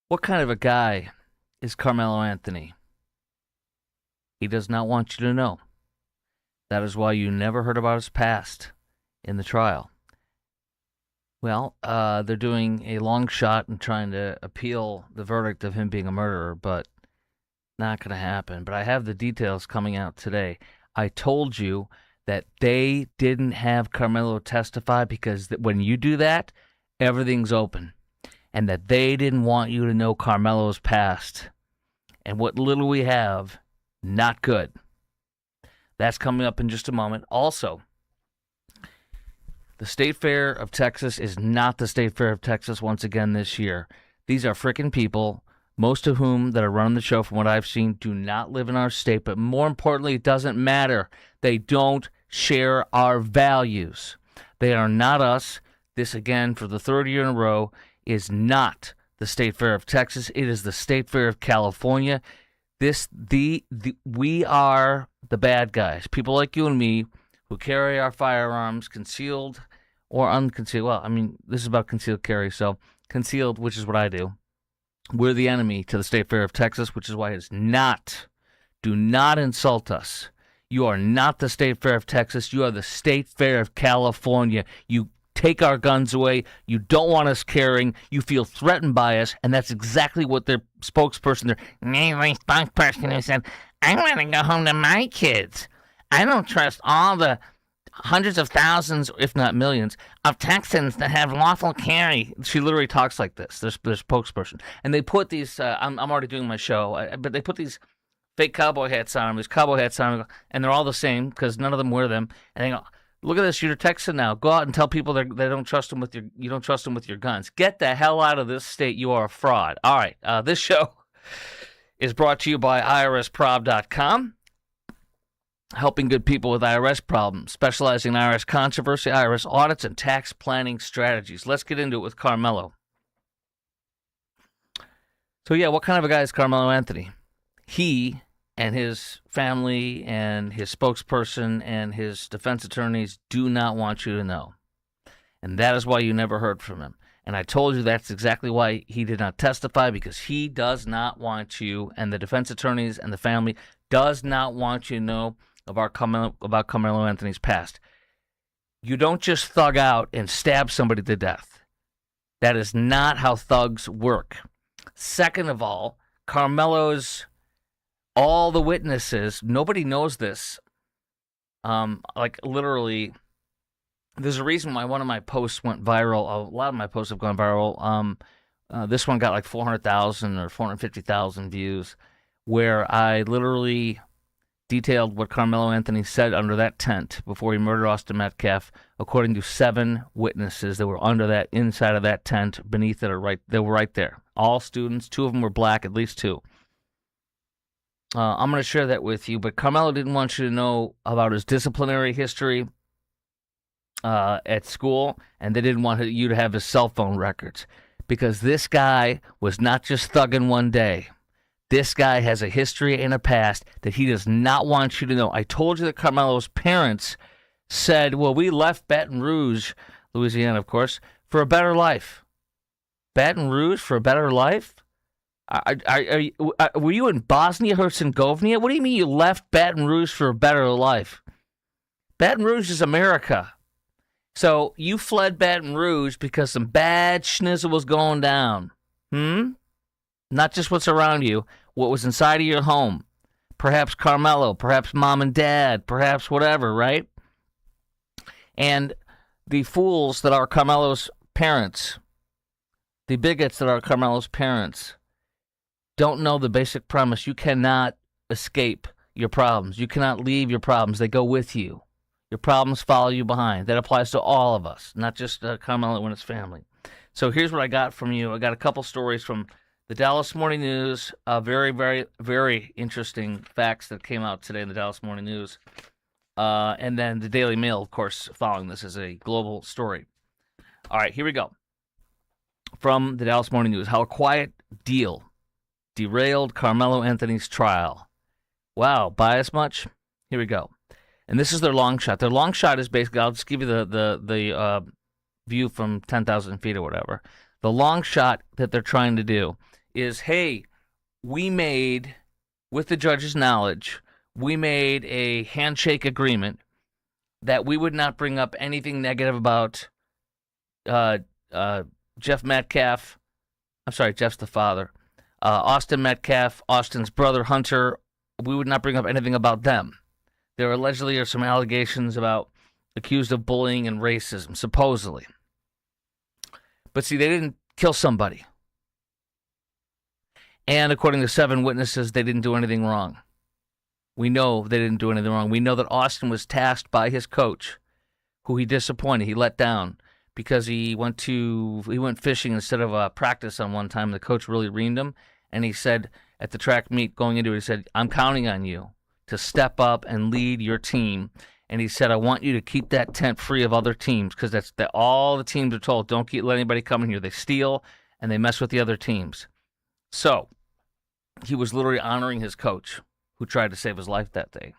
What kind of a guy is Carmelo Anthony? He does not want you to know. That is why you never heard about his past in the trial. Well, they're doing a long shot and trying to appeal the verdict of him being a murderer, but not going to happen. But I have the details coming out today. I told you that they didn't have Karmelo testify because when you do that, everything's open. And that they didn't want you to know Carmelo's past. And what little we have, not good. That's coming up in just a moment. Also, the State Fair of Texas is not the State Fair of Texas once again this year. These are freaking people, most of whom that are running the show, from what I've seen, do not live in our state. But more importantly, it doesn't matter. They don't share our values. They are not us. This, again, for the third year in a row, is not the State Fair of Texas. It is the State Fair of California. We are the bad guys. People like you and me who carry our firearms concealed or unconcealed. Well, I mean, this is about concealed carry, so concealed, which is what I do. We're the enemy to the State Fair of Texas, which is why it's not. Do not insult us. You are not the State Fair of Texas. You are the State Fair of California. You take our guns away. You don't want us carrying. You feel threatened by us, and that's exactly what their spokesperson, their namely spokesperson, who said, I want to go home to my kids. I don't trust all the hundreds of thousands, if not millions, of Texans that have lawful carry. She literally talks like this, their spokesperson. And they put these, I'm already doing my show, but they put these fake cowboy hats on them, these cowboy hats on them, and they're all the same because none of them wear them. And they go, look at this, you're a Texan now. Go out and tell people they don't trust them with you don't trust them with your guns. Get the hell out of this state. You are a fraud. All right, this show is brought to you by IRSprob.com. Helping good people with IRS problems, specializing in IRS controversy, IRS audits, and tax planning strategies. Let's get into it with Karmelo. So yeah, what kind of a guy is Karmelo Anthony? He and his family and his spokesperson and his defense attorneys do not want you to know. And that is why you never heard from him. And I told you that's exactly why he did not testify, because he does not want you, and the defense attorneys and the family does not want you to know about Karmelo Anthony's past. You don't just thug out and stab somebody to death. That is not how thugs work. Second of all, all the witnesses, nobody knows this. Literally, there's a reason why one of my posts went viral. A lot of my posts have gone viral. This one got like 400,000 or 450,000 views, where I literally detailed what Carmelo Anthony said under that tent before he murdered Austin Metcalf, according to 7 witnesses that were inside of that tent, beneath it, they were right there. All students, 2 of them were black, at least 2. I'm going to share that with you, but Carmelo didn't want you to know about his disciplinary history at school, and they didn't want you to have his cell phone records, because this guy was not just thugging one day. This guy has a history and a past that he does not want you to know. I told you that Carmelo's parents said, well, we left Baton Rouge, Louisiana, of course, for a better life. Baton Rouge for a better life? Were you in Bosnia-Herzegovina? What do you mean you left Baton Rouge for a better life? Baton Rouge is America. So you fled Baton Rouge because some bad schnizzle was going down. Not just what's around you, what was inside of your home. Perhaps Carmelo, perhaps mom and dad, perhaps whatever, right? And the fools that are Carmelo's parents, the bigots that are Carmelo's parents, don't know the basic premise. You cannot escape your problems. You cannot leave your problems. They go with you. Your problems follow you behind. That applies to all of us, not just Carmelo and his family. So here's what I got from you. I got a couple stories from the Dallas Morning News. Very, very, very interesting facts that came out today in the Dallas Morning News. And then the Daily Mail, of course, following this as a global story. All right, here we go. From the Dallas Morning News, how a quiet deal derailed Carmelo Anthony's trial. Wow, bias much? Here we go. And this is their long shot. Their long shot is basically, I'll just give you the view from 10,000 feet or whatever. The long shot that they're trying to do is, hey, we made, with the judge's knowledge, we made a handshake agreement that we would not bring up anything negative about Jeff Metcalf. I'm sorry, Jeff's the father. Austin Metcalf, Austin's brother Hunter. We would not bring up anything about them. There allegedly are some allegations about accused of bullying and racism, supposedly. But see, they didn't kill somebody. And according to 7 witnesses, they didn't do anything wrong. We know they didn't do anything wrong. We know that Austin was tasked by his coach, who he disappointed, he let down, because he went fishing instead of practice on one time. The coach really reamed him, and he said at the track meet going into it, he said, I'm counting on you to step up and lead your team. And he said, I want you to keep that tent free of other teams, because that's all the teams are told. Don't let anybody come in here. They steal and they mess with the other teams. So he was literally honoring his coach, who tried to save his life that day.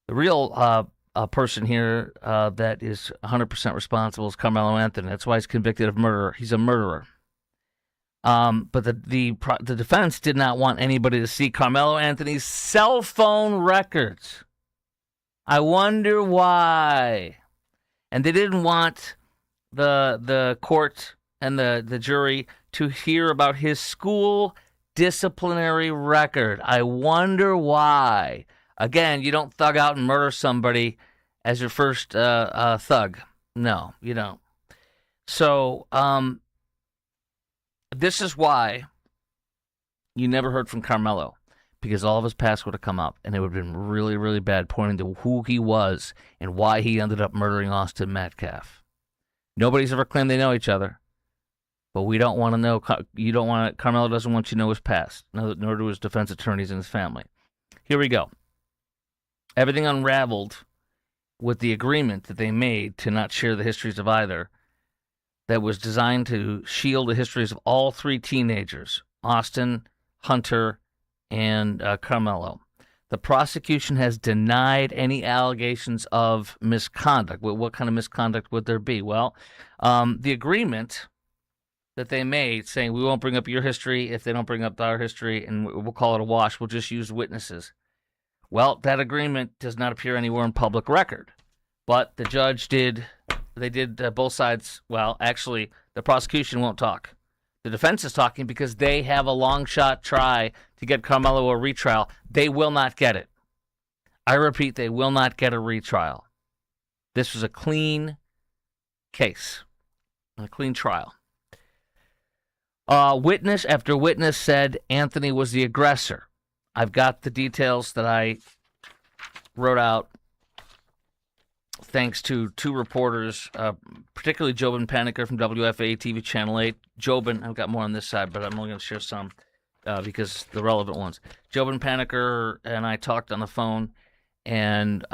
The real person here that is 100% responsible is Karmelo Anthony. That's why he's convicted of murder. He's a murderer. But the defense did not want anybody to see Karmelo Anthony's cell phone records. I wonder why. And they didn't want the court and the jury to hear about his school disciplinary record. I wonder why. Again, you don't thug out and murder somebody as your first thug. No, you don't. So, this is why you never heard from Karmelo, because all of his past would have come up, and it would have been really, really bad, pointing to who he was and why he ended up murdering Austin Metcalf. Nobody's ever claimed they know each other, but we don't want to know. Karmelo doesn't want you to know his past, nor do his defense attorneys and his family. Here we go. Everything unraveled with the agreement that they made to not share the histories of either, that was designed to shield the histories of all 3 teenagers, Austin, Hunter, and Karmelo. The prosecution has denied any allegations of misconduct. What kind of misconduct would there be? Well, the agreement that they made saying we won't bring up your history if they don't bring up our history, and we'll call it a wash, we'll just use witnesses. Well, that agreement does not appear anywhere in public record. But the judge did, both sides, well, actually, the prosecution won't talk. The defense is talking because they have a long shot try to get Karmelo a retrial. They will not get it. I repeat, they will not get a retrial. This was a clean case, a clean trial. Witness after witness said Anthony was the aggressor. I've got the details that I wrote out thanks to 2 reporters, particularly Jobin Paniker from WFA TV Channel 8. Jobin, I've got more on this side, but I'm only going to share some because the relevant ones. Jobin Paniker and I talked on the phone, and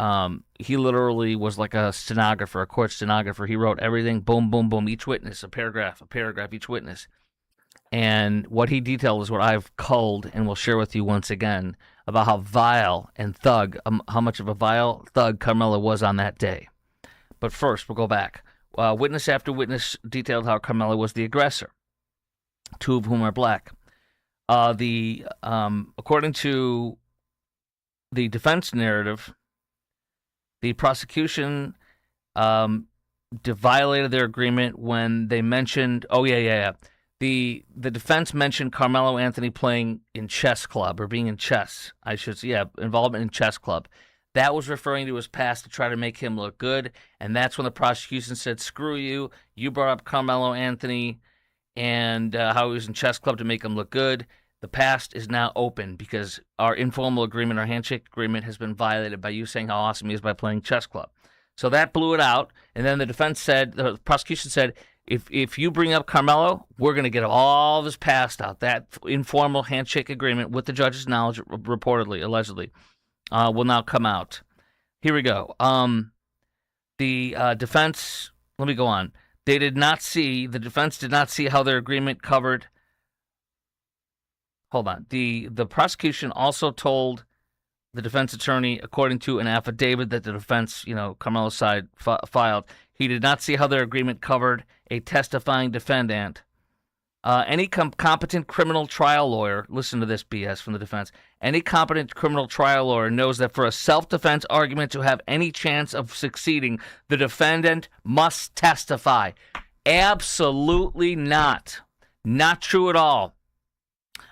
he literally was like a stenographer, a court stenographer. He wrote everything, boom, boom, boom, each witness, a paragraph, each witness. And what he detailed is what I've culled and will share with you once again about how vile and thug, how much of a vile thug Karmelo was on that day. But first, we'll go back. Witness after witness detailed how Karmelo was the aggressor, 2 of whom are black. According to the defense narrative, the prosecution violated their agreement when they mentioned, The defense mentioned Karmelo Anthony playing in chess club, or being in chess, I should say. Involvement in chess club. That was referring to his past to try to make him look good, and that's when the prosecution said, screw you. You brought up Karmelo Anthony and how he was in chess club to make him look good. The past is now open because our informal agreement, our handshake agreement, has been violated by you saying how awesome he is by playing chess club. So that blew it out, and then the prosecution said, If you bring up Karmelo, we're going to get all of his past out. That informal handshake agreement with the judge's knowledge, reportedly, allegedly, will now come out. Here we go. The defense, let me go on. The defense did not see how their agreement covered. Hold on. The prosecution also told the defense attorney, according to an affidavit that the defense, Karmelo's side filed, he did not see how their agreement covered a testifying defendant Any competent criminal trial lawyer, listen to this BS from the defense. Any competent criminal trial lawyer knows that for a self-defense argument to have any chance of succeeding, the defendant must testify. Absolutely not. Not true at all.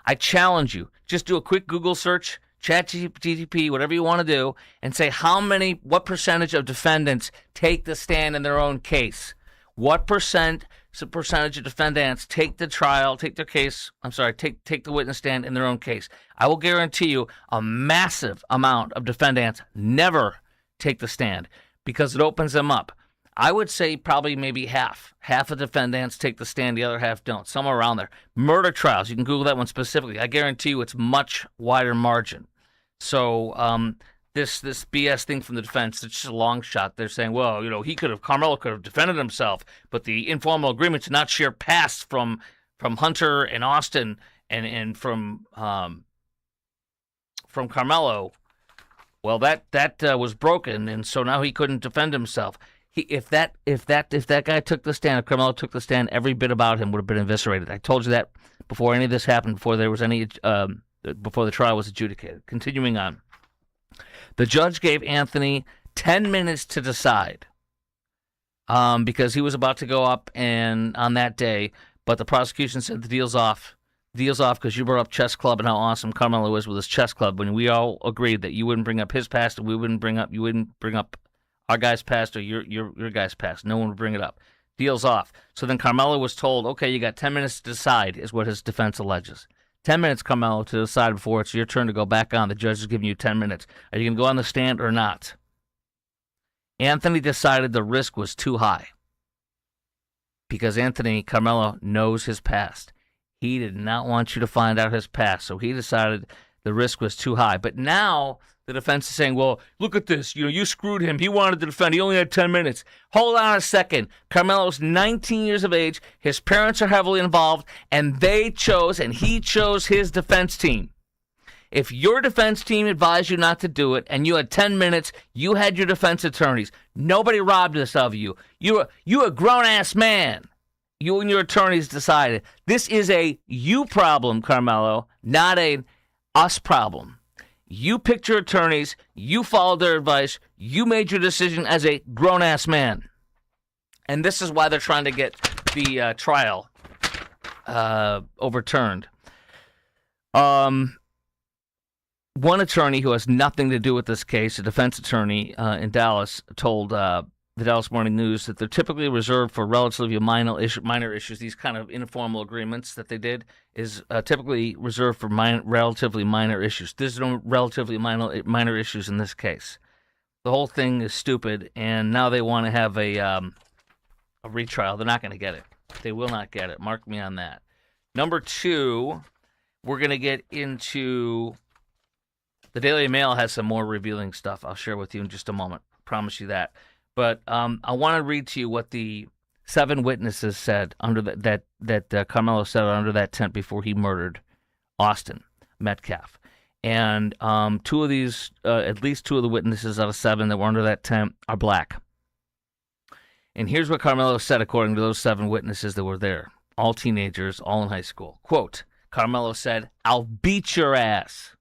I challenge you. Just do a quick Google search, ChatGPT, whatever you want to do, and say what percentage of defendants take the stand in their own case. What percentage of defendants take the witness stand in their own case? I will guarantee you a massive amount of defendants never take the stand because it opens them up. I would say probably maybe half. Half of defendants take the stand, the other half don't. Somewhere around there. Murder trials, you can Google that one specifically. I guarantee you it's much wider margin. So this BS thing from the defense, it's just a long shot. They're saying, well, Karmelo could have defended himself, but the informal agreement to not share past from Hunter and Austin and from Karmelo, well, that was broken, and so now he couldn't defend himself. If that guy took the stand, if Karmelo took the stand, every bit about him would have been eviscerated. I told you that before any of this happened, before there was before the trial was adjudicated. Continuing on, the judge gave Anthony 10 minutes to decide, because he was about to go up and on that day, but the prosecution said the deal's off. Deal's off because you brought up chess club and how awesome Karmelo is with his chess club. When we all agreed that you wouldn't bring up his past, and you wouldn't bring up our guy's past or your guy's past. No one would bring it up. Deal's off. So then Karmelo was told, okay, you got 10 minutes to decide, is what his defense alleges. 10 minutes, Karmelo, to decide before it's your turn to go back on. The judge is giving you 10 minutes. Are you going to go on the stand or not? Anthony decided the risk was too high because Karmelo knows his past. He did not want you to find out his past, so he decided the risk was too high. But now the defense is saying, well, look at this. You screwed him. He wanted to defend. He only had 10 minutes. Hold on a second. Karmelo's 19 years of age. His parents are heavily involved, and he chose his defense team. If your defense team advised you not to do it and you had 10 minutes, you had your defense attorneys. Nobody robbed this of you. You a grown-ass man. You and your attorneys decided. This is a you problem, Karmelo, not a us problem. You picked your attorneys. You followed their advice. You made your decision as a grown-ass man. And this is why they're trying to get the trial overturned. One attorney who has nothing to do with this case, a defense attorney in Dallas, told the Dallas Morning News that they're typically reserved for relatively minor issues. These kind of informal agreements that they did is typically reserved for relatively minor issues. There's no relatively minor issues in this case. The whole thing is stupid, and now they want to have a retrial. They're not going to get it. They will not get it. Mark me on that. Number two, we're going to get into... The Daily Mail has some more revealing stuff I'll share with you in just a moment. Promise you that. But I want to read to you what the 7 witnesses said under that Karmelo said under that tent before he murdered Austin Metcalf. And at least 2 of the witnesses out of 7 that were under that tent are black. And here's what Karmelo said according to those 7 witnesses that were there. All teenagers, all in high school. Quote, Karmelo said, "I'll beat your ass."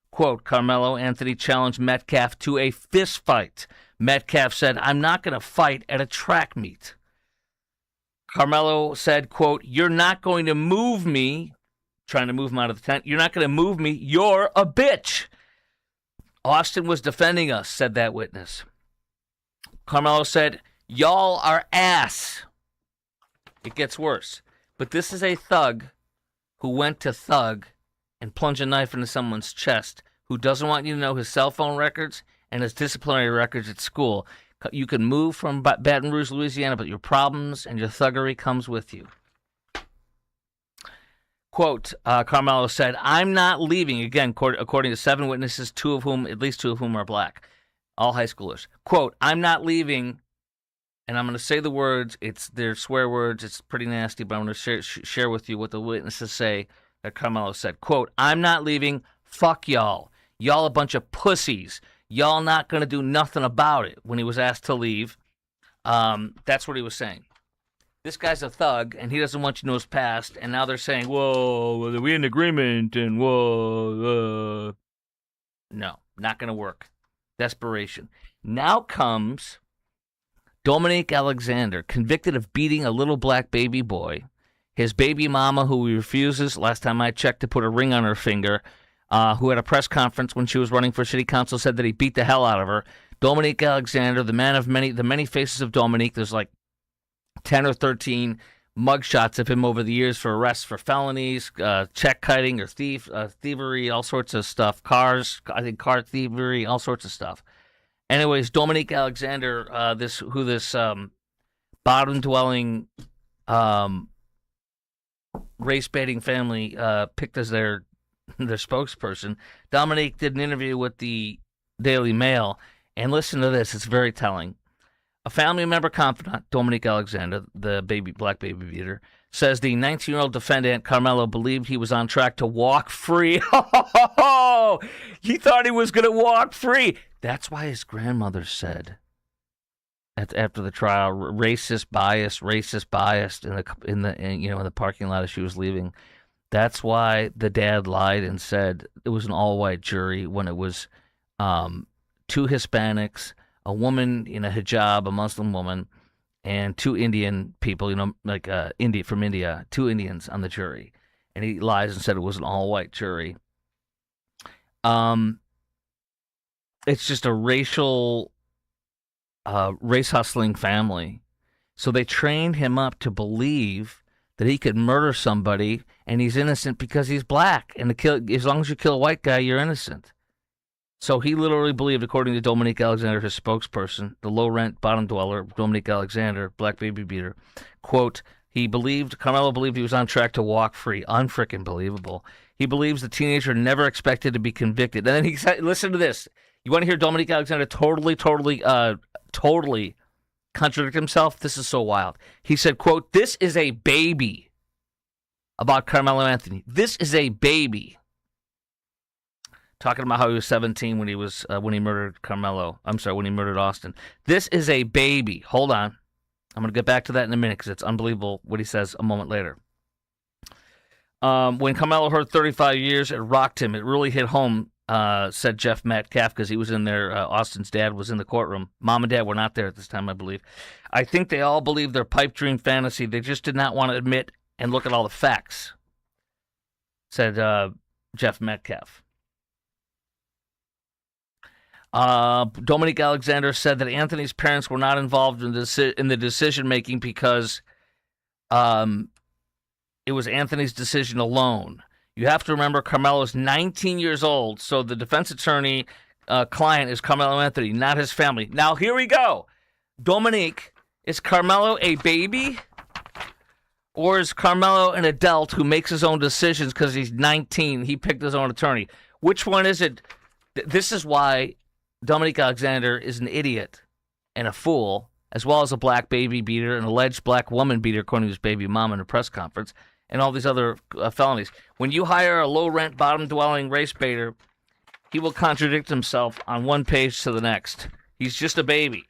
Quote, Karmelo Anthony challenged Metcalf to a fist fight. Metcalf said, "I'm not going to fight at a track meet." Karmelo said, quote, "You're not going to move me," trying to move him out of the tent. "You're not going to move me. You're a bitch." Austin was defending us, said that witness. Karmelo said, "Y'all are ass." It gets worse. But this is a thug who went to thug and plunge a knife into someone's chest, who doesn't want you to know his cell phone records and his disciplinary records at school. You can move from Baton Rouge, Louisiana, but your problems and your thuggery comes with you. Quote, Karmelo said, "I'm not leaving." Again, according to 7 witnesses, at least two of whom are black, all high schoolers. Quote, "I'm not leaving," and I'm going to say the words. They're swear words. It's pretty nasty, but I'm going to share with you what the witnesses say that Karmelo said. Quote, "I'm not leaving. Fuck y'all. Y'all a bunch of pussies. Y'all not going to do nothing about it." When he was asked to leave, that's what he was saying. This guy's a thug, and he doesn't want you to know his past. And now they're saying, "Whoa, are we in agreement?" And whoa, no, not going to work. Desperation. Now comes Dominique Alexander, convicted of beating a little black baby boy. His baby mama, who he refuses, last time I checked, to put a ring on her finger, who at a press conference when she was running for city council said that he beat the hell out of her. Dominique Alexander, the many faces of Dominique. There's like 10 or 13 mugshots of him over the years for arrests for felonies, check kiting or thievery, all sorts of stuff. Car thievery, all sorts of stuff. Anyways, Dominique Alexander, this bottom-dwelling, race-baiting family picked as their spokesperson. Dominique did an interview with the Daily Mail, and listen to this; it's very telling. A family member confidant, Dominique Alexander, the black baby beater, says the 19-year-old defendant, Karmelo, believed he was on track to walk free. He thought he was going to walk free. That's why his grandmother said, after the trial, racist bias in the parking lot as she was leaving. That's why the dad lied and said it was an all-white jury when it was 2 Hispanics, a woman in a hijab, a Muslim woman, and 2 Indian people, from India, 2 Indians on the jury. And he lies and said it was an all-white jury. It's just a race hustling family. So they trained him up to believe that he could murder somebody and he's innocent because he's black. And as long as you kill a white guy, you're innocent. So he literally believed, according to Dominique Alexander, his spokesperson, the low-rent bottom dweller, Dominique Alexander, black baby beater, quote, Carmelo believed he was on track to walk free. Unfrickin' believable. He believes the teenager never expected to be convicted. And then he said, listen to this. You want to hear Dominique Alexander totally contradict himself? This is so wild. He said, quote, "This is a baby," about Carmelo Anthony. This is a baby. Talking about how he was 17 when he murdered Karmelo. I'm sorry, when he murdered Austin. This is a baby. Hold on. I'm going to get back to that in a minute because it's unbelievable what he says a moment later. When Karmelo heard 35 years, it rocked him. It really hit home, said Jeff Metcalf, because he was in there. Austin's dad was in the courtroom. Mom and dad were not there at this time, I believe. I think they all believed their pipe dream fantasy. They just did not want to admit and look at all the facts, said Jeff Metcalf. Dominique Alexander said that Anthony's parents were not involved in the decision-making because it was Anthony's decision alone. You have to remember Carmelo's 19 years old, so the defense attorney client is Carmelo Anthony, not his family. Now, here we go. Dominique, is Carmelo a baby? Or is Carmelo an adult who makes his own decisions because he's 19? He picked his own attorney. Which one is it? This is why Dominique Alexander is an idiot and a fool, as well as a black baby beater, an alleged black woman beater, according to his baby mom in a press conference, and all these other felonies. When you hire a low-rent, bottom-dwelling race baiter, he will contradict himself on one page to the next. He's just a baby.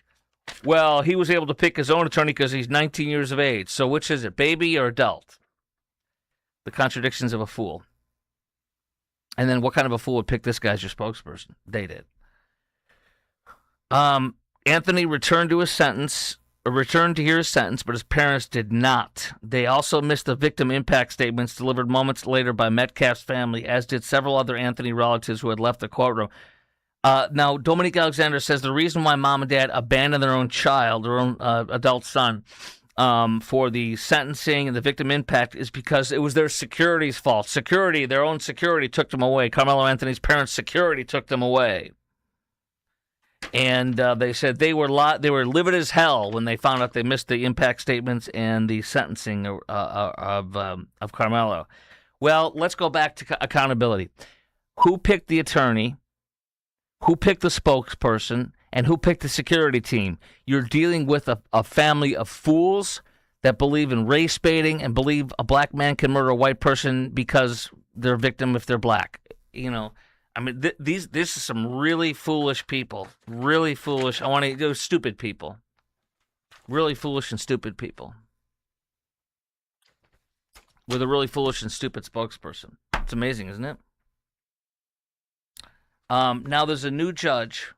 Well, he was able to pick his own attorney because he's 19 years of age. So which is it, baby or adult? The contradictions of a fool. And then what kind of a fool would pick this guy as your spokesperson? They did. Anthony returned to hear his sentence, but his parents did not. They also missed the victim impact statements delivered moments later by Metcalf's family, as did several other Anthony relatives who had left the courtroom. Now, Dominique Alexander says the reason why mom and dad abandoned their own child, their own adult son, for the sentencing and the victim impact is because it was their security's fault. Their own security took them away. Carmelo Anthony's parents' security took them away. And they said they were livid as hell when they found out they missed the impact statements and the sentencing of Carmelo. Well, let's go back to accountability. Who picked the attorney? Who picked the spokesperson? And who picked the security team? You're dealing with a family of fools that believe in race baiting and believe a black man can murder a white person because they're a victim if they're black. You know, I mean, this is some really foolish people. Really foolish. Stupid people. Really foolish and stupid people. with a really foolish and stupid spokesperson. It's amazing, isn't it? Now there's a new judge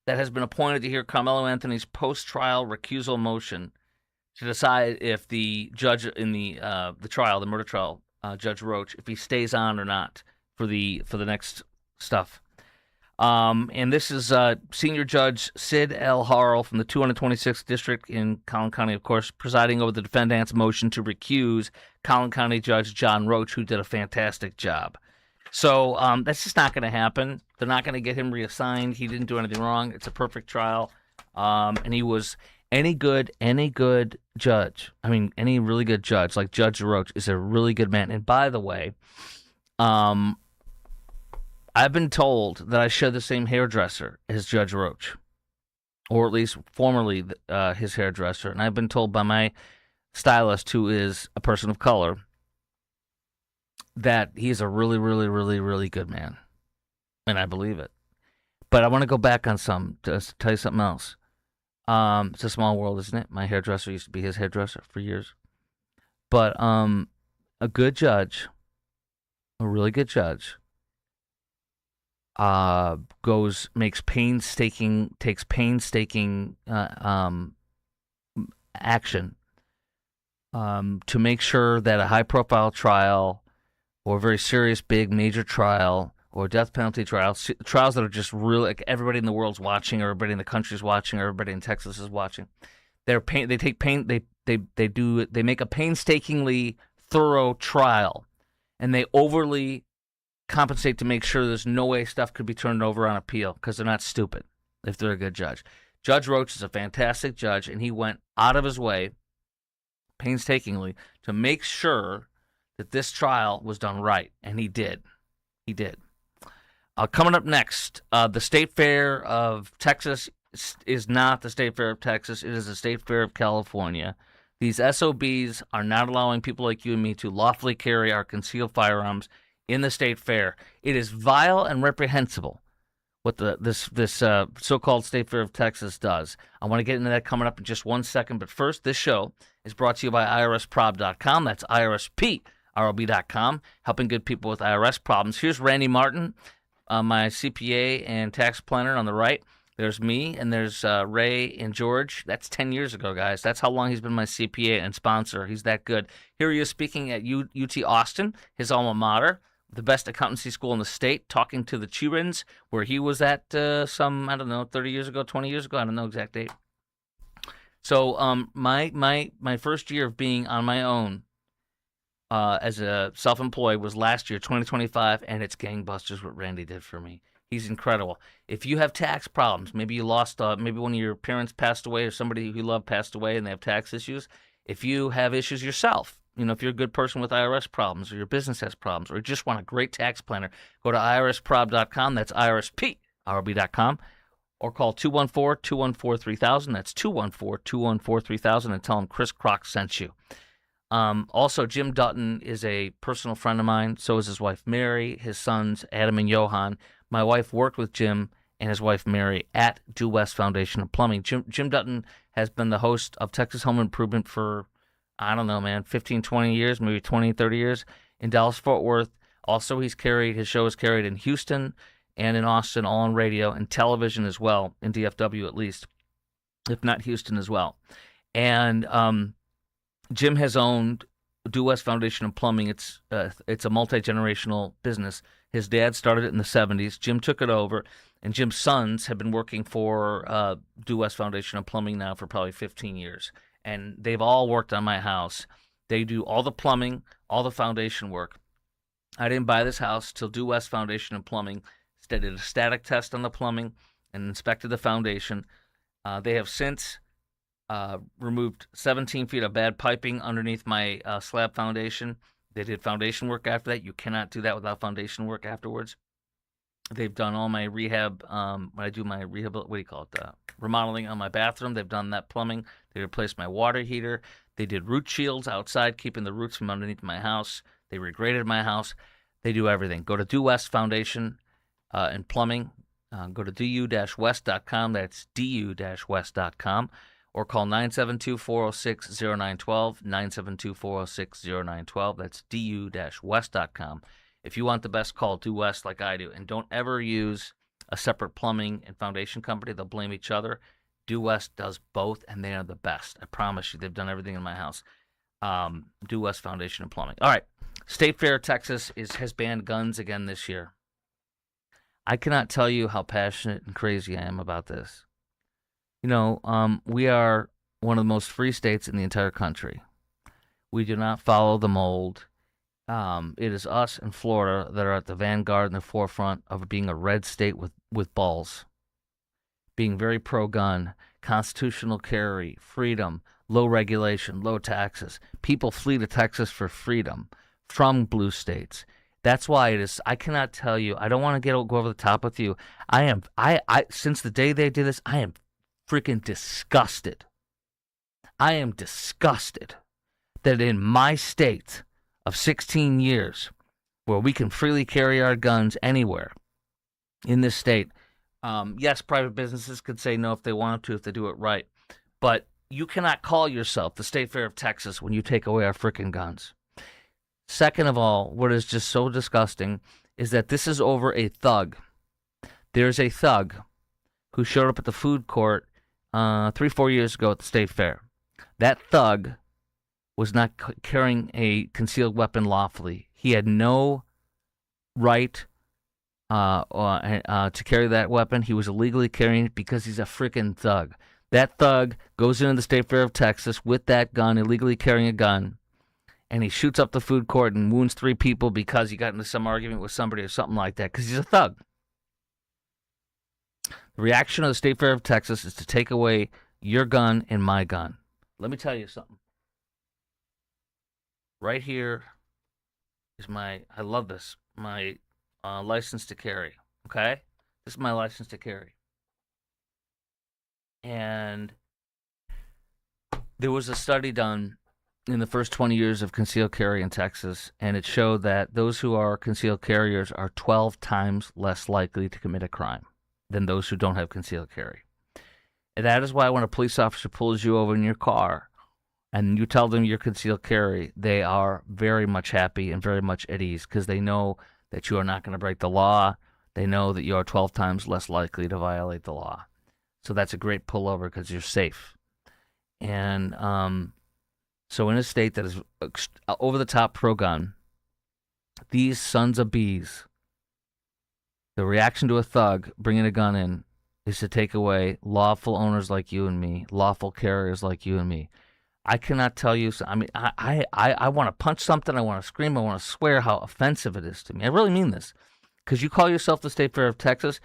that has been appointed to hear Carmelo Anthony's post-trial recusal motion to decide if the judge in the trial, the murder trial, Judge Roach, if he stays on or not for the next stuff. And this is Senior Judge Sid L. Harrell from the 226th District in Collin County, of course, presiding over the defendant's motion to recuse Collin County Judge John Roach, who did a fantastic job. So that's just not going to happen. They're not going to get him reassigned. He didn't do anything wrong. It's a perfect trial. And he was any good judge. I mean, any really good judge, like Judge Roach, is a really good man. And by the way, I've been told that I share the same hairdresser as Judge Roach, or at least formerly his hairdresser. And I've been told by my stylist, who is a person of color, that he's a really, really, really, really good man. And I believe it. But I want to go back on to tell you something else. It's a small world, isn't it? My hairdresser used to be his hairdresser for years. But a good judge, a really good judge, takes painstaking action to make sure that a high-profile trial or a very serious, big, major trial or death penalty trials that are just really, like, everybody in the world's watching, or everybody in the country's watching, or everybody in Texas is watching. They make a painstakingly thorough trial, and they overly compensate to make sure there's no way stuff could be turned over on appeal, because they're not stupid if they're a good judge. Judge Roach is a fantastic judge, and he went out of his way painstakingly to make sure that this trial was done right, and he did. He did. Coming up next, the State Fair of Texas is not the State Fair of Texas. It is the State Fair of California. These SOBs are not allowing people like you and me to lawfully carry our concealed firearms in the State Fair. It is vile and reprehensible what this so-called State Fair of Texas does. I want to get into that coming up in just 1 second, but first, this show is brought to you by IRSprob.com. That's IRSPROB.com, helping good people with IRS problems. Here's Randy Martin, my CPA and tax planner on the right. There's me, and there's Ray and George. That's 10 years ago, guys. That's how long he's been my CPA and sponsor. He's that good. Here he is speaking at UT Austin, his alma mater, the best accountancy school in the state, talking to the Chirins, where he was at 30 years ago, 20 years ago. I don't know exact date. So my first year of being on my own as a self-employed was last year, 2025, and it's gangbusters what Randy did for me. He's incredible. If you have tax problems, maybe you lost, maybe one of your parents passed away or somebody who you love passed away and they have tax issues. If you have issues yourself, if you're a good person with IRS problems, or your business has problems, or you just want a great tax planner, go to IRSprob.com. That's IRSPROB.com. Or call 214-214-3000. That's 214-214-3000, and tell them Chris Croc sent you. Also, Jim Dutton is a personal friend of mine. So is his wife, Mary, his sons, Adam and Johan. My wife worked with Jim and his wife, Mary, at Due West Foundation of Plumbing. Jim Dutton has been the host of Texas Home Improvement for, 15, 20 years, maybe 20, 30 years in Dallas-Fort Worth. Also, his show is carried in Houston and in Austin, all on radio and television as well, in DFW at least, if not Houston as well. And Jim has owned Due West Foundation of Plumbing. It's a multi-generational business. His dad started it in the 70s. Jim took it over, and Jim's sons have been working for Due West Foundation of Plumbing now for probably 15 years. And they've all worked on my house. They do all the plumbing, all the foundation work. I didn't buy this house till Due West Foundation of Plumbing did a static test on the plumbing and inspected the foundation. They have since removed 17 feet of bad piping underneath my slab foundation. They did foundation work after that. You cannot do that without foundation work afterwards. They've done all my rehab, when I do my remodeling on my bathroom. They've done that plumbing. They replaced my water heater. They did root shields outside, keeping the roots from underneath my house. They regraded my house. They do everything. Go to Due West Foundation and Plumbing. Go to du-west.com. That's du-west.com. or call 972-406-0912, 972-406-0912. That's du-west.com. If you want the best, call Due West like I do. And don't ever use a separate plumbing and foundation company. They'll blame each other. Due West does both, and they are the best. I promise you. They've done everything in my house. Due West Foundation and Plumbing. All right. State Fair of Texas has banned guns again this year. I cannot tell you how passionate and crazy I am about this. You know, we are one of the most free states in the entire country. We do not follow the mold. It is us and Florida that are at the vanguard and the forefront of being a red state with balls. Being very pro-gun, constitutional carry, freedom, low regulation, low taxes. People flee to Texas for freedom from blue states. That's why it is. I cannot tell you. I don't want to go over the top with you. I since the day they did this, I am freaking disgusted. I am disgusted that in my state of 16 years, where we can freely carry our guns anywhere in this state, yes, private businesses could say no if they want to, if they do it right. But you cannot call yourself the State Fair of Texas when you take away our freaking guns. Second of all, what is just so disgusting is that this is over a thug. There's a thug who showed up at the food court 3-4 years ago at the State Fair. That thug was not carrying a concealed weapon lawfully. He had no right to carry that weapon. He was illegally carrying it because he's a freaking thug. That thug goes into the State Fair of Texas with that gun, illegally carrying a gun, and he shoots up the food court and wounds 3 people because he got into some argument with somebody or something like that, because he's a thug. The reaction of the State Fair of Texas is to take away your gun and my gun. Let me tell you something. Right here is I love this, my license to carry, okay? This is my license to carry. And there was a study done in the first 20 years of concealed carry in Texas, and it showed that those who are concealed carriers are 12 times less likely to commit a crime than those who don't have concealed carry. And that is why when a police officer pulls you over in your car and you tell them you're concealed carry, they are very much happy and very much at ease, because they know that you are not going to break the law. They know that you are 12 times less likely to violate the law. So that's a great pullover because you're safe. And so in a state that is over-the-top pro-gun, these sons of bees, the reaction to a thug bringing a gun in is to take away lawful owners like you and me, lawful carriers like you and me. I cannot tell you. I mean, I want to punch something. I want to scream. I want to swear how offensive it is to me. I really mean this, because you call yourself the State Fair of Texas,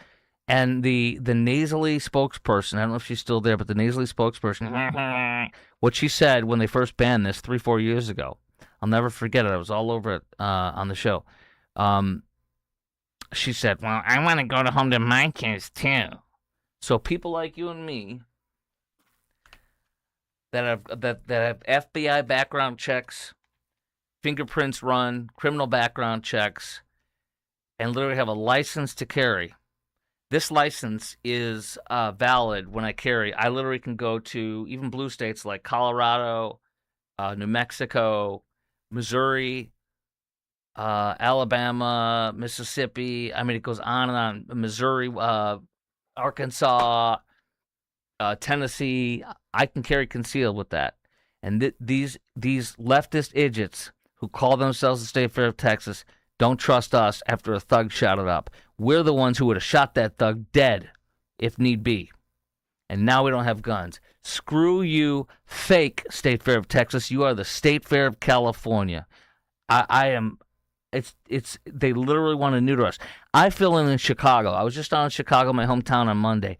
and the nasally spokesperson, I don't know if she's still there, but the nasally spokesperson, what she said when they first banned this 3-4 years ago, I'll never forget it. I was all over it on the show. She said, "Well, I want to go home to my kids too." So people like you and me that have FBI background checks, fingerprints run, criminal background checks, and literally have a license to carry. This license is valid when I carry. I literally can go to even blue states like Colorado, New Mexico, Missouri, Alabama, Mississippi. I mean, it goes on and on. Missouri, Arkansas, Tennessee. I can carry concealed with that. And these leftist idiots who call themselves the State Fair of Texas don't trust us after a thug shot it up. We're the ones who would have shot that thug dead if need be. And now we don't have guns. Screw you, fake State Fair of Texas. You are the State Fair of California. I am. They literally want to neuter us. I fill in Chicago. I was just down in Chicago, my hometown, on Monday.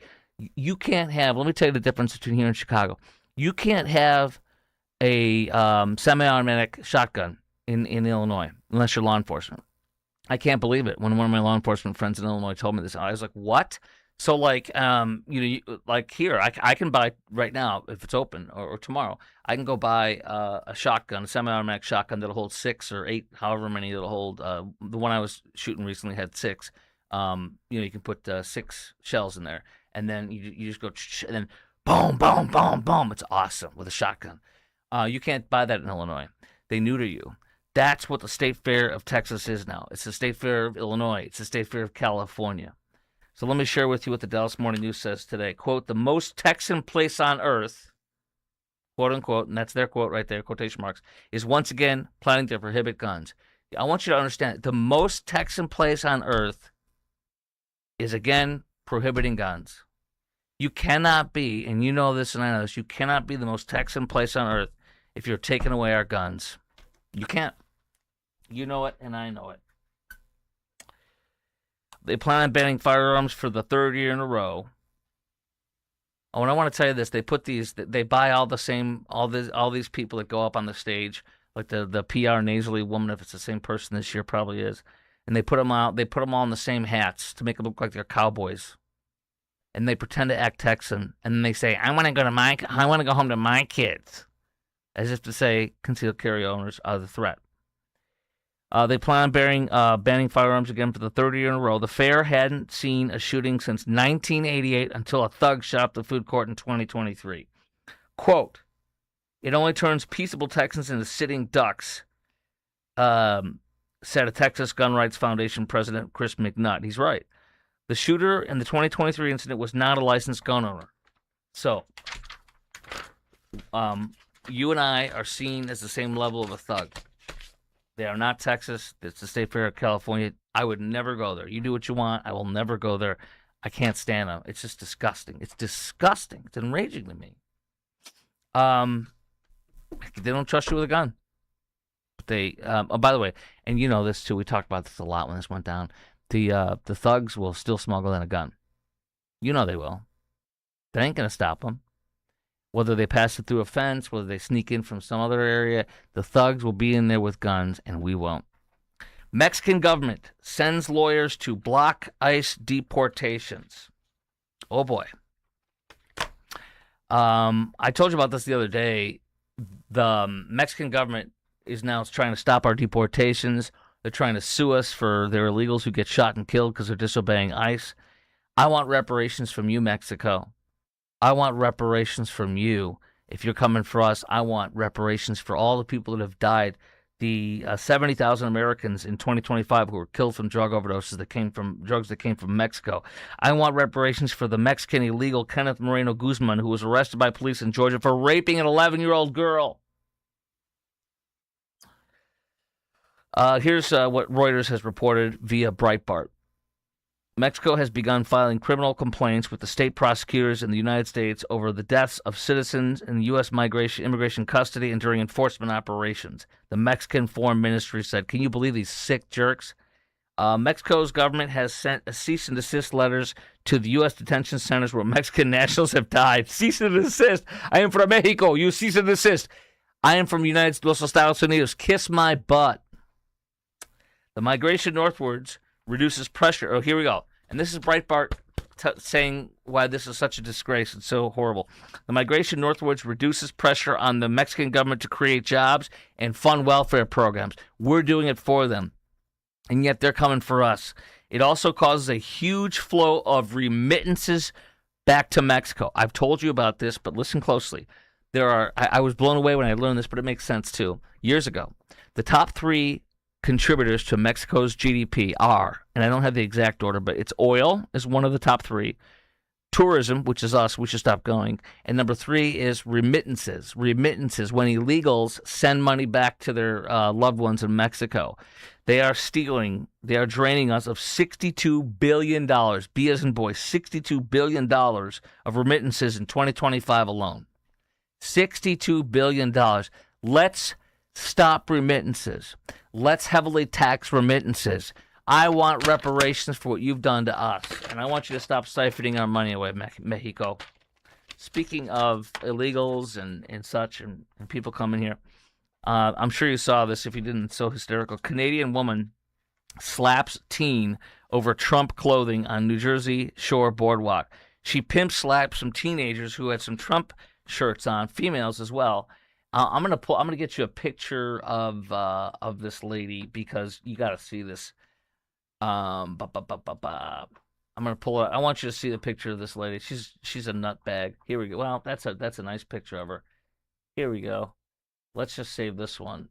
You can't have, let me tell you the difference between here and Chicago. You can't have a semi-automatic shotgun in Illinois unless you're law enforcement. I can't believe it. When one of my law enforcement friends in Illinois told me this, I was like, what? So like, like here, I can buy right now, if it's open, or tomorrow, I can go buy a shotgun, a semi-automatic shotgun that'll hold 6 or 8, however many it'll hold. The one I was shooting recently had 6. You can put 6 shells in there, and then you just go, and then Boom, boom, boom, boom. It's awesome with a shotgun. You can't buy that in Illinois. They neuter you. That's what the State Fair of Texas is now. It's the State Fair of Illinois. It's the State Fair of California. So let me share with you what the Dallas Morning News says today. Quote, the most Texan place on earth, quote unquote, and that's their quote right there, quotation marks, is once again planning to prohibit guns. I want you to understand, the most Texan place on earth is again prohibiting guns. You cannot be, and you know this and I know this, you cannot be the most Texan place on earth if you're taking away our guns. You can't. You know it, and I know it. They plan on banning firearms for the third year in a row. Oh, and I want to tell you this: they buy all these people that go up on the stage, like the PR nasally woman, if it's the same person this year, probably is, and they put them out. They put them all in the same hats to make them look like they're cowboys, and they pretend to act Texan, and then they say, I want to go home to my kids," as if to say concealed carry owners are the threat. They plan on banning firearms again for the third year in a row. The fair hadn't seen a shooting since 1988 until a thug shot up the food court in 2023. Quote, it only turns peaceable Texans into sitting ducks, said a Texas Gun Rights Foundation president, Chris McNutt. He's right. The shooter in the 2023 incident was not a licensed gun owner. So, you and I are seen as the same level of a thug. They are not Texas. It's the State Fair of California. I would never go there. You do what you want. I will never go there. I can't stand them. It's just disgusting. It's disgusting. It's enraging to me. They don't trust you with a gun. They, oh, by the way, and you know this too. We talked about this a lot when this went down. The thugs will still smuggle in a gun. You know they will. That ain't gonna stop them. Whether they pass it through a fence, whether they sneak in from some other area, the thugs will be in there with guns, and we won't. Mexican government sends lawyers to block ICE deportations. Oh, boy. I told you about this the other day. The Mexican government is now trying to stop our deportations. They're trying to sue us for their illegals who get shot and killed because they're disobeying ICE. I want reparations from you, Mexico. I want reparations from you. If you're coming for us, I want reparations for all the people that have died. The 70,000 Americans in 2025 who were killed from drug overdoses that came from drugs that came from Mexico. I want reparations for the Mexican illegal Kenneth Moreno Guzman, who was arrested by police in Georgia for raping an 11-year-old girl. Here's what Reuters has reported via Breitbart. Mexico has begun filing criminal complaints with the state prosecutors in the United States over the deaths of citizens in U.S. immigration custody and during enforcement operations. The Mexican Foreign Ministry said, can you believe these sick jerks? Mexico's government has sent a cease and desist letters to the U.S. detention centers where Mexican nationals have died. Cease and desist. I am from Mexico. You cease and desist. I am from Los Estados Unidos. Kiss my butt. The migration northwards reduces pressure. Oh, here we go. And this is Breitbart saying why this is such a disgrace. It's so horrible. The migration northwards reduces pressure on the Mexican government to create jobs and fund welfare programs. We're doing it for them. And yet they're coming for us. It also causes a huge flow of remittances back to Mexico. I've told you about this, but listen closely. I was blown away when I learned this, but it makes sense too. Years ago, the top three contributors to Mexico's GDP are, and I don't have the exact order, but it's oil is one of the top three. Tourism, which is us, we should stop going. And number three is remittances. Remittances, when illegals send money back to their loved ones in Mexico. They are draining us of $62 billion, B as in boy, $62 billion of remittances in 2025 alone. $62 billion. Let's stop remittances. Let's heavily tax remittances. I want reparations for what you've done to us, and I want you to stop siphoning our money away, Mexico. Speaking of illegals and such, and people coming here, I'm sure you saw this. If you didn't, it's so hysterical. Canadian woman slaps teen over Trump clothing on New Jersey Shore boardwalk. She slapped some teenagers who had some Trump shirts on, females as well. I'm gonna get you a picture of this lady because you got to see this. I'm I'm gonna pull it. I want you to see the picture of this lady. She's a nutbag. Here we go. Well, that's a nice picture of her. Here we go. Let's just save this one,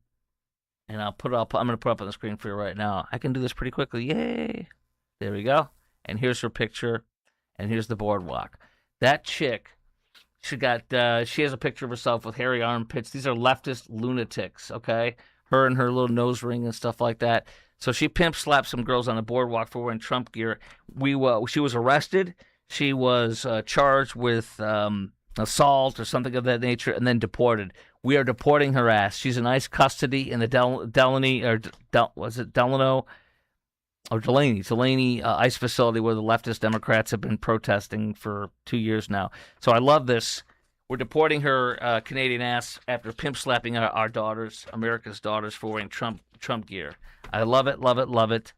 and I'll put it up. I'm gonna put it up on the screen for you right now. I can do this pretty quickly. Yay! There we go. And here's her picture, and here's the boardwalk. That chick, she has a picture of herself with hairy armpits. These are leftist lunatics, okay? Her and her little nose ring and stuff like that. So she pimp slapped some girls on the boardwalk for wearing Trump gear. She was arrested. She was charged with assault or something of that nature, and then deported. We are deporting her ass. She's in ICE custody in the Delaney ICE facility where the leftist Democrats have been protesting for 2 years now. So I love this. We're deporting her Canadian ass after pimp slapping our daughters, America's daughters, for wearing Trump gear. I love it, love it, love it.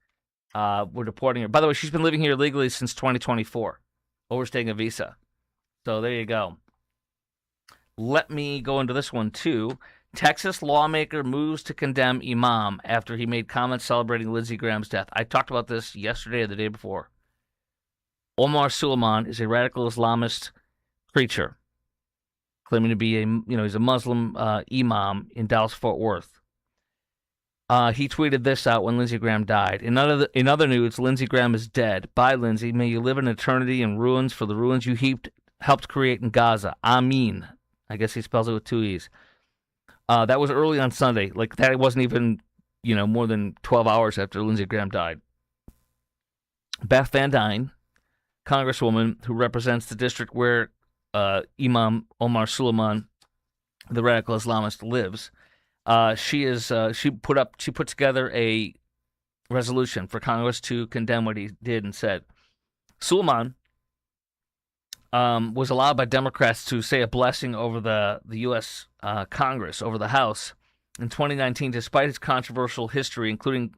We're deporting her. By the way, she's been living here legally since 2024, overstaying a visa. So there you go. Let me go into this one too. Texas lawmaker moves to condemn imam after he made comments celebrating Lindsey Graham's death. I talked about this yesterday or the day before. Omar Suleiman is a radical Islamist preacher, claiming to be he's a Muslim imam in Dallas-Fort Worth. He tweeted this out when Lindsey Graham died. In other news, Lindsey Graham is dead. Bye, Lindsey. May you live in eternity in ruins for the ruins you helped create in Gaza. Amin. I guess he spells it with 2 E's. That was early on Sunday. Like, that wasn't even, more than 12 hours after Lindsey Graham died. Beth Van Dyne, Congresswoman who represents the district where Imam Omar Suleiman, the radical Islamist, lives, she put together a resolution for Congress to condemn what he did and said. Suleiman was allowed by Democrats to say a blessing over the U.S. Congress, over the House, in 2019, despite his controversial history, including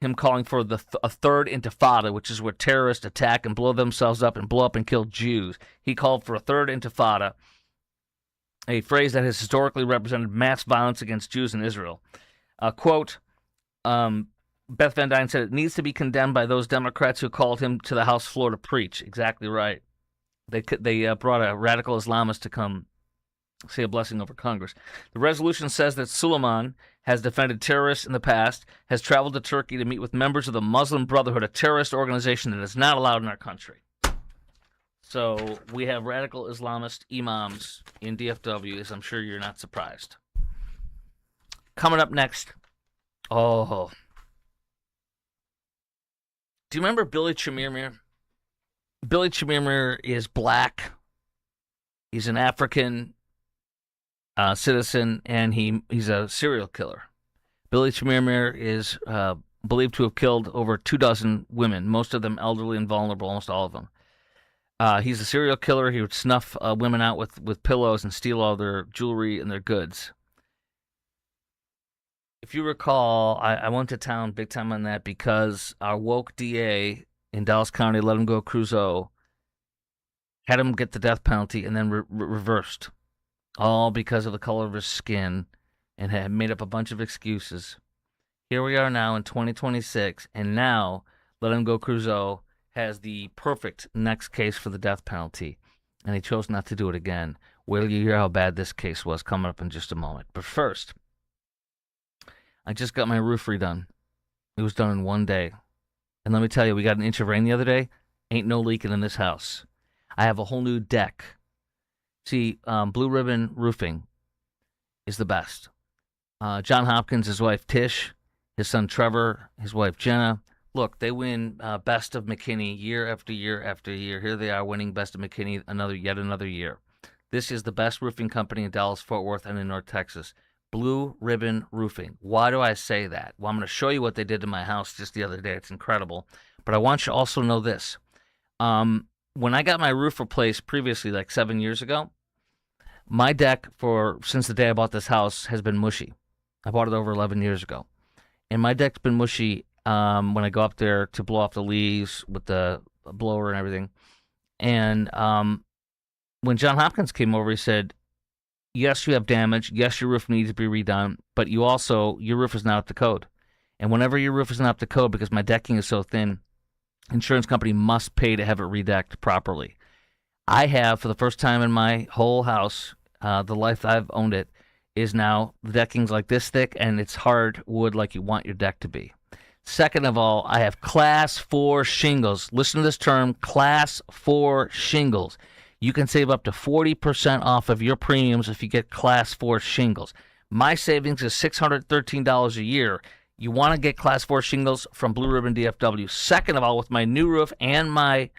him calling for a third intifada, which is where terrorists attack and blow themselves up and blow up and kill Jews. He called for a third intifada, a phrase that has historically represented mass violence against Jews in Israel. Quote, Beth Van Dyne said, it needs to be condemned by those Democrats who called him to the House floor to preach. Exactly right. They brought a radical Islamist to come say a blessing over Congress. The resolution says that Suleiman has defended terrorists in the past, has traveled to Turkey to meet with members of the Muslim Brotherhood, a terrorist organization that is not allowed in our country. So we have radical Islamist imams in DFW, as I'm sure you're not surprised. Coming up next, do you remember Billy Chemirmir? Billy Chemirmir is black. He's an African citizen, and he's a serial killer. Billy Chemirmir is believed to have killed over 24 women, most of them elderly and vulnerable, almost all of them. He's a serial killer. He would snuff women out with pillows and steal all their jewelry and their goods. If you recall, I went to town big time on that because our woke DA in Dallas County let him go cruiso, had him get the death penalty, and then reversed. All because of the color of his skin, and had made up a bunch of excuses. Here we are now in 2026, and now Let Him Go Crusoe has the perfect next case for the death penalty, and he chose not to do it again. Wait till you hear how bad this case was coming up in just a moment. But first, I just got my roof redone. It was done in 1 day. And let me tell you, we got an inch of rain the other day. Ain't no leaking in this house. I have a whole new deck. See, Blue Ribbon Roofing is the best. John Hopkins, his wife Tish, his son Trevor, his wife Jenna. Look, they win Best of McKinney year after year after year. Here they are winning Best of McKinney yet another year. This is the best roofing company in Dallas-Fort Worth and in North Texas. Blue Ribbon Roofing. Why do I say that? Well, I'm going to show you what they did to my house just the other day. It's incredible. But I want you to also know this. When I got my roof replaced previously, like 7 years ago, my deck since the day I bought this house has been mushy. I bought it over 11 years ago. And my deck's been mushy when I go up there to blow off the leaves with the blower and everything. And when John Hopkins came over, he said, yes, you have damage. Yes, your roof needs to be redone. But your roof is not up to code. And whenever your roof is not up to code, because my decking is so thin, Insurance company must pay to have it redecked properly. I have, for the first time in my whole house, the life I've owned it, is now the decking's like this thick and it's hard wood like you want your deck to be. Second of all, I have class 4 shingles. Listen to this term, class 4 shingles. You can save up to 40% off of your premiums if you get class 4 shingles. My savings is $613 a year. You want to get class 4 shingles from Blue Ribbon DFW. Second of all, with my new roof and my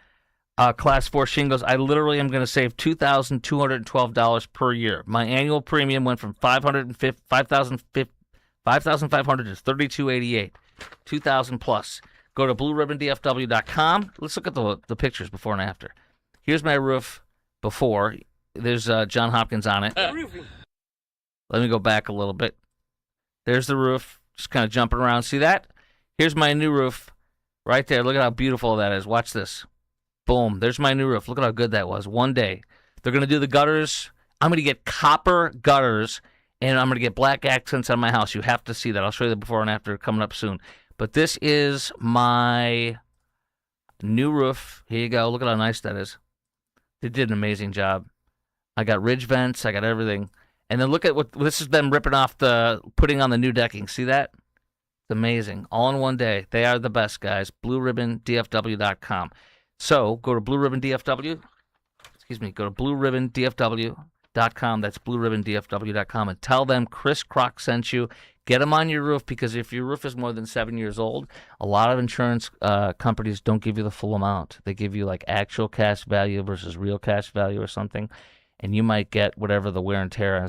class 4 shingles, I literally am going to save $2,212 per year. My annual premium went from $5,500 to $3,288, $2,000 plus. Go to blueribbondfw.com. Let's look at the pictures before and after. Here's my roof before. There's John Hopkins on it. Let me go back a little bit. There's the roof, just kind of jumping around. See that? Here's my new roof right there. Look at how beautiful that is. Watch this. Boom. There's my new roof. Look at how good that was. One day. They're going to do the gutters. I'm going to get copper gutters, and I'm going to get black accents on my house. You have to see that. I'll show you the before and after coming up soon. But this is my new roof. Here you go. Look at how nice that is. They did an amazing job. I got ridge vents. I got everything. And then look at what this is them ripping off putting on the new decking. See that? It's amazing. All in one day. They are the best, guys. BlueRibbonDFW.com. So go to Blue Ribbon DFW. Go to BlueRibbonDFW.com. That's BlueRibbonDFW.com, and tell them Chris Crock sent you. Get them on your roof, because if your roof is more than 7 years old, a lot of insurance companies don't give you the full amount. They give you like actual cash value versus real cash value or something, and you might get whatever the wear and tear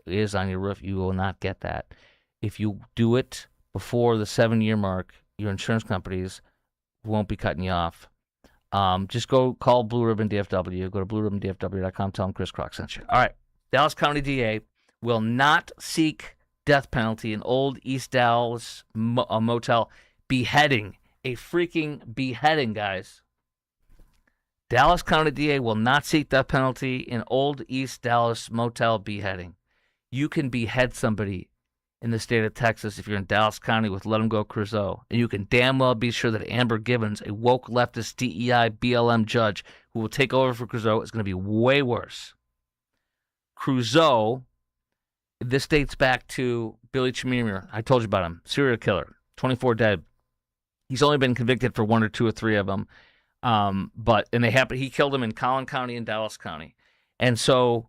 is on your roof. You will not get that. If you do it before the 7-year mark, your insurance companies won't be cutting you off. Just go call Blue Ribbon DFW. Go to BlueRibbonDFW.com. Tell them Chris Crock sent you. All right. Dallas County DA will not seek death penalty in Old East Dallas motel beheading. A freaking beheading, guys. Dallas County DA will not seek death penalty in Old East Dallas motel beheading. You can behead somebody in the state of Texas if you're in Dallas County with Let 'em Go Creusot. And you can damn well be sure that Amber Gibbons, a woke leftist DEI BLM judge who will take over for Creusot, is going to be way worse. Creusot, this dates back to Billy Chimerimer. I told you about him. Serial killer, 24 dead. He's only been convicted for 1 or 2 or 3 of them. He killed him in Collin County and Dallas County. And so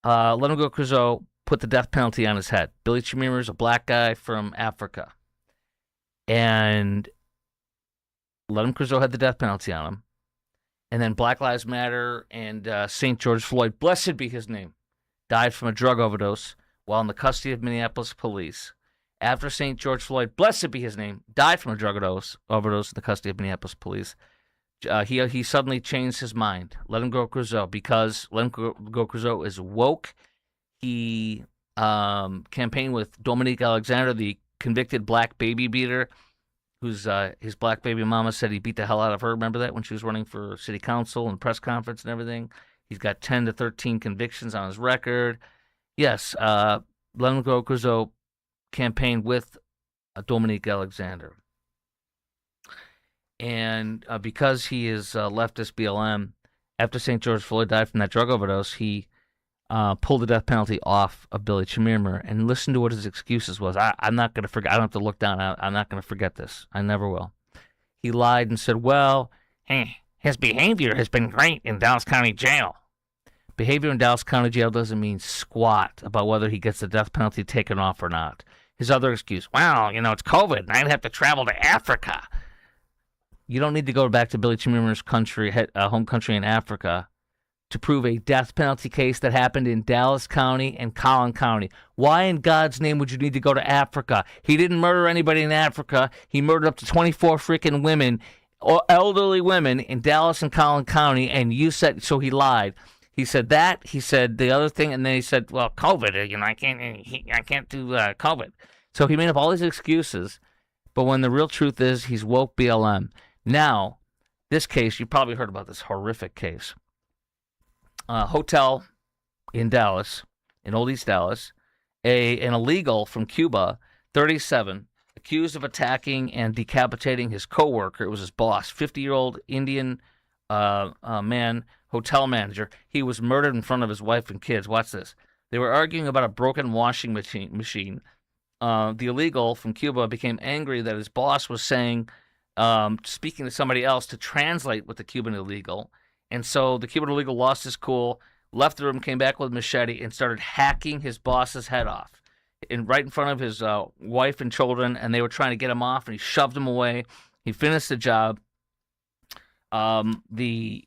Let 'em Go Creusot put the death penalty on his head. Billy Chimerimer is a black guy from Africa. And Let 'em Creusot had the death penalty on him. And then Black Lives Matter and St. George Floyd, blessed be his name, died from a drug overdose while in the custody of Minneapolis police. After St. George Floyd, blessed be his name, died from a drug overdose in the custody of Minneapolis police, he suddenly changed his mind. Let 'em Go Creusot, because Let 'em Go Creusot is woke. He campaigned with Dominique Alexander, the convicted black baby beater, whose his black baby mama said he beat the hell out of her. Remember that when she was running for city council and press conference and everything? He's got 10 to 13 convictions on his record. Yes, Let 'em Go Creusot campaigned with Dominique Alexander. And because he is leftist BLM, after St. George Floyd died from that drug overdose, he pulled the death penalty off of Billy Chimerimer. And listen to what his excuses was. I'm not going to forget. I don't have to look down. I'm not going to forget this. I never will. He lied and said, well, his behavior has been great in Dallas County Jail. Behavior in Dallas County Jail doesn't mean squat about whether he gets the death penalty taken off or not. His other excuse, well, it's COVID, and I'd have to travel to Africa. You don't need to go back to Billy Chimerimer's home country in Africa to prove a death penalty case that happened in Dallas County and Collin County. Why in God's name would you need to go to Africa? He didn't murder anybody in Africa. He murdered up to 24 freaking women, or elderly women, in Dallas and Collin County, and you said, so he lied. He said that, he said the other thing, and then he said, well, COVID, I can't do COVID. So he made up all these excuses, but when the real truth is he's woke BLM. Now, this case, you probably heard about this horrific case. Hotel in Dallas, in Old East Dallas, an illegal from Cuba, 37, accused of attacking and decapitating his coworker. It was his boss, 50-year-old Indian man, hotel manager. He was murdered in front of his wife and kids. Watch this. They were arguing about a broken washing machine. The illegal from Cuba became angry that his boss was saying, speaking to somebody else to translate with the Cuban illegal. And so the Cuban illegal lost his cool, left the room, came back with a machete, and started hacking his boss's head off right in front of his wife and children, and they were trying to get him off, and he shoved him away. He finished the job. The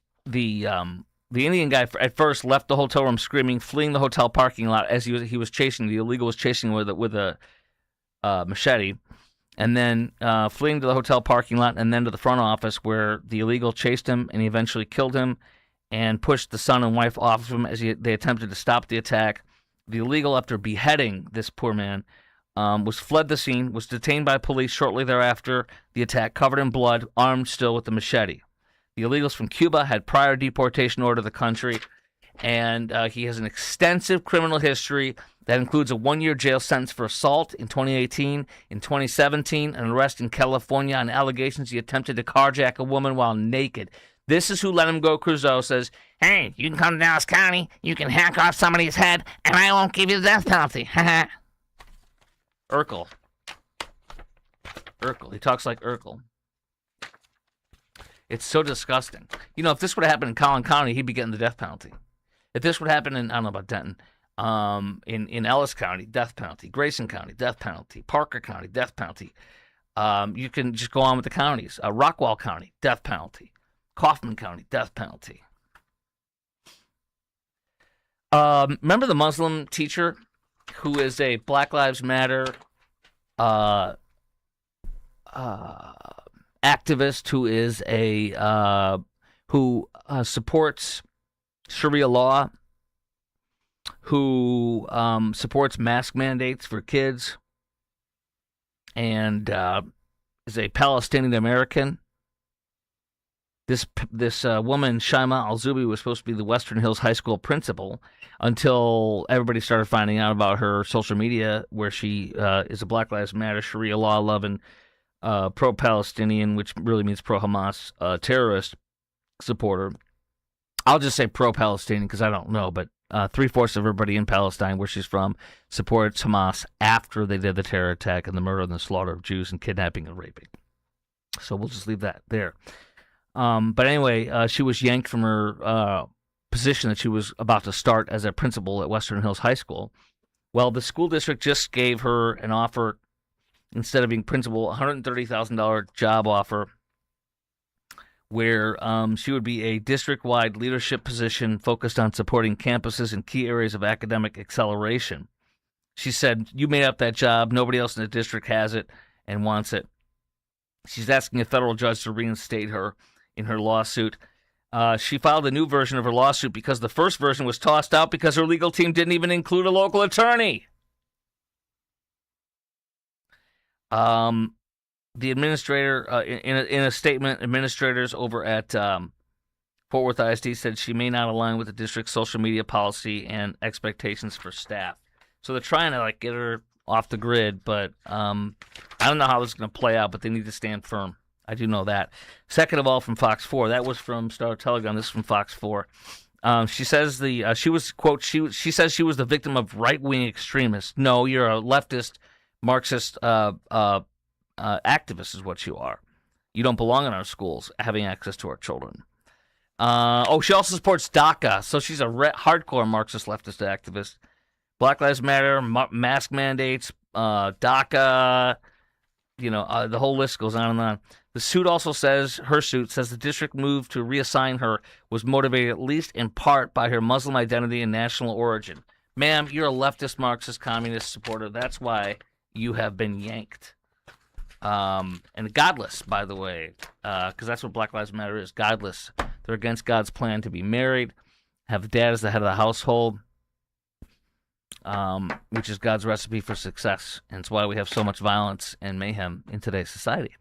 Indian guy at first left the hotel room screaming, fleeing the hotel parking lot as he was chasing. The illegal was chasing with a machete, and then fleeing to the hotel parking lot and then to the front office where the illegal chased him and he eventually killed him and pushed the son and wife off of him as they attempted to stop the attack. The illegal, after beheading this poor man, was fled the scene, was detained by police shortly thereafter the attack, covered in blood, armed still with the machete. The illegals from Cuba had prior deportation order to the country, and he has an extensive criminal history that includes a 1-year jail sentence for assault in 2018. In 2017, an arrest in California on allegations he attempted to carjack a woman while naked. This is who let him go. Crusoe says, "Hey, you can come to Dallas County, you can hack off somebody's head, and I won't give you the death penalty." Urkel. He talks like Urkel. It's so disgusting. You know, if this would have happened in Collin County, he'd be getting the death penalty. If this would happen in, I don't know about Denton, in Ellis County, death penalty. Grayson County, death penalty. Parker County, death penalty. You can just go on with the counties. Rockwall County, death penalty. Kaufman County, death penalty. Remember the Muslim teacher who is a Black Lives Matter activist who is who supports Sharia law, who supports mask mandates for kids, and is a Palestinian American. This woman, Shaima Al-Zubi, was supposed to be the Western Hills High School principal until everybody started finding out about her social media, where she is a Black Lives Matter, Sharia law-loving, pro-Palestinian, which really means pro-Hamas, terrorist supporter. I'll just say pro-Palestinian because I don't know, but 3/4 of everybody in Palestine, where she's from, supports Hamas after they did the terror attack and the murder and the slaughter of Jews and kidnapping and raping. So we'll just leave that there. But anyway, she was yanked from her position that she was about to start as a principal at Western Hills High School. Well, the school district just gave her an offer, instead of being principal, a $130,000 job offer, where she would be a district-wide leadership position focused on supporting campuses in key areas of academic acceleration. She said, "You made up that job. Nobody else in the district has it and wants it." She's asking a federal judge to reinstate her in her lawsuit. She filed a new version of her lawsuit because the first version was tossed out because her legal team didn't even include a local attorney. The administrator, in a statement, administrators over at Fort Worth ISD said she may not align with the district's social media policy and expectations for staff. So they're trying to get her off the grid, but I don't know how this is going to play out, but they need to stand firm. I do know that. Second of all, from Fox 4, that was from Star Telegram. This is from Fox 4. She says she was, quote, she says she was the victim of right-wing extremists. No, you're a leftist, Marxist activist is what you are. You don't belong in our schools having access to our children. She also supports DACA, so she's a hardcore Marxist leftist activist. Black Lives Matter, mask mandates, DACA, the whole list goes on and on. The suit also says, her suit says the district move to reassign her was motivated at least in part by her Muslim identity and national origin. Ma'am, you're a leftist Marxist communist supporter. That's why you have been yanked. And godless, by the way, because that's what Black Lives Matter is, godless. They're against God's plan to be married, have dad as the head of the household, which is God's recipe for success. And it's why we have so much violence and mayhem in today's society.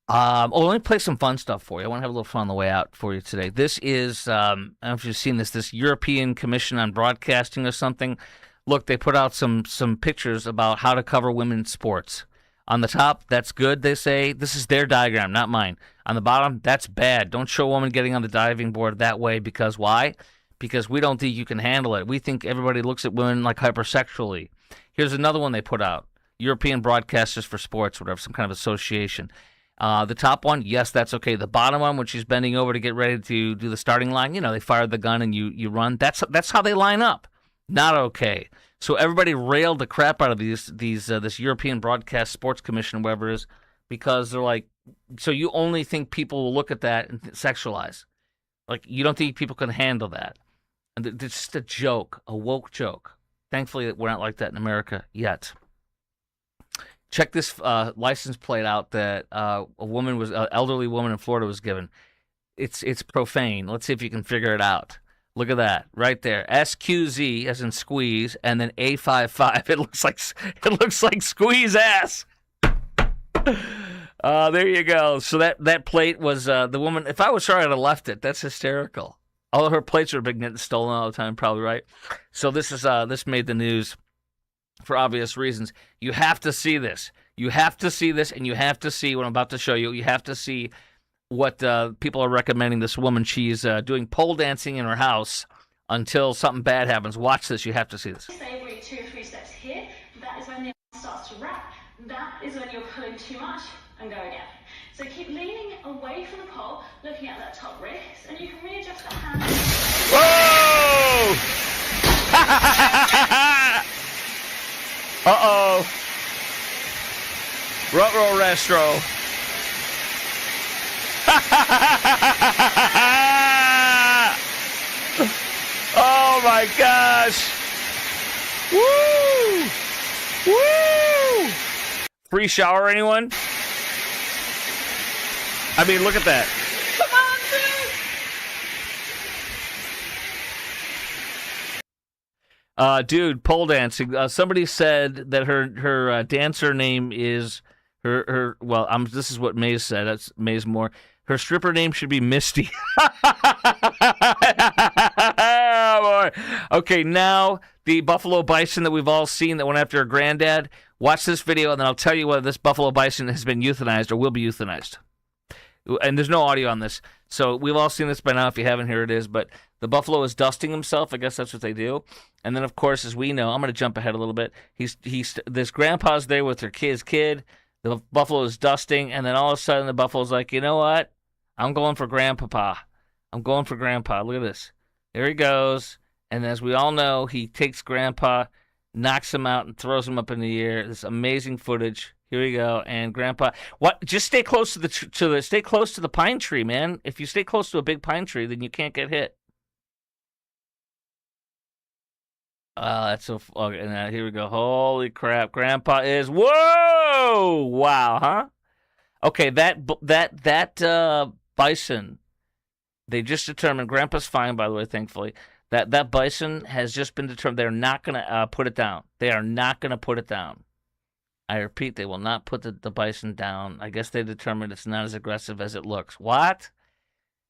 Let me play some fun stuff for you. I want to have a little fun on the way out for you today. This is, I don't know if you've seen this European Commission on Broadcasting or something. Look, they put out some pictures about how to cover women's sports. On the top, that's good, they say. This is their diagram, not mine. On the bottom, that's bad. Don't show a woman getting on the diving board that way, because why? Because we don't think you can handle it. We think everybody looks at women like hypersexually. Here's another one they put out. European Broadcasters for Sports, whatever, some kind of association. The top one, yes, that's okay. The bottom one, when she's bending over to get ready to do the starting line, they fired the gun and you run. That's how they line up. Not okay. So everybody railed the crap out of this European Broadcast Sports Commission, whatever it is, because they're like, so you only think people will look at that and sexualize. Like, you don't think people can handle that. And it's just a joke, a woke joke. Thankfully, we're not like that in America yet. Check this license plate out that an elderly woman in Florida was given. It's profane. Let's see if you can figure it out. Look at that right there. SQZ as in squeeze, and then A55. It looks like squeeze ass. There you go. So that plate was the woman. If I was her, I'd have left it. That's hysterical. All of her plates are big getting stolen all the time, probably, right? So this made the news for obvious reasons. You have to see this. You have to see this, and you have to see what I'm about to show you. You have to see what people are recommending this woman. She's doing pole dancing in her house until something bad happens. Watch this. You have to see this. Every 2 or 3 steps here, that is when the arm starts to wrap. That is when you're pulling too much, and go again. So keep leaning away from the pole, looking at that top wrist, and you can readjust the hand. Whoa! Uh-oh. Ruh-roh restro. Oh my gosh. Woo! Woo! Free shower, anyone? I mean, look at that. Come on, dude! Dude, pole dancing. Somebody said that her dancer name is her. Well, this is what Maze said. That's Maze Moore. Her stripper name should be Misty. Oh, boy. Okay, now the buffalo bison that we've all seen that went after her granddad. Watch this video, and then I'll tell you whether this buffalo bison has been euthanized or will be euthanized. And there's no audio on this, so we've all seen this by now. If you haven't, here it is. But the buffalo is dusting himself. I guess that's what they do. And then, of course, as we know, I'm going to jump ahead a little bit. This grandpa's there with his kid. The buffalo is dusting, and then all of a sudden the buffalo's like, you know what? I'm going for grandpapa. I'm going for grandpa. Look at this. There he goes. And as we all know, he takes grandpa, knocks him out, and throws him up in the air. This amazing footage. Here we go. And grandpa, what? Just stay close to the pine tree, man. If you stay close to a big pine tree, then you can't get hit. That's so. Okay, now here we go. Holy crap! Grandpa is. Whoa! Wow, huh? Okay, that bison. They just determined. Grandpa's fine, by the way. Thankfully, that bison has just been determined. They're not gonna put it down. They are not gonna put it down. I repeat, they will not put the bison down. I guess they determined it's not as aggressive as it looks. What?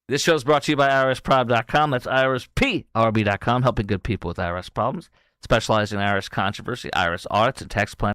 This show is brought to you by IRSProb.com. That's IRSPRB.com, helping good people with IRS problems. Specializing in IRS controversy, IRS audits, and tax planning.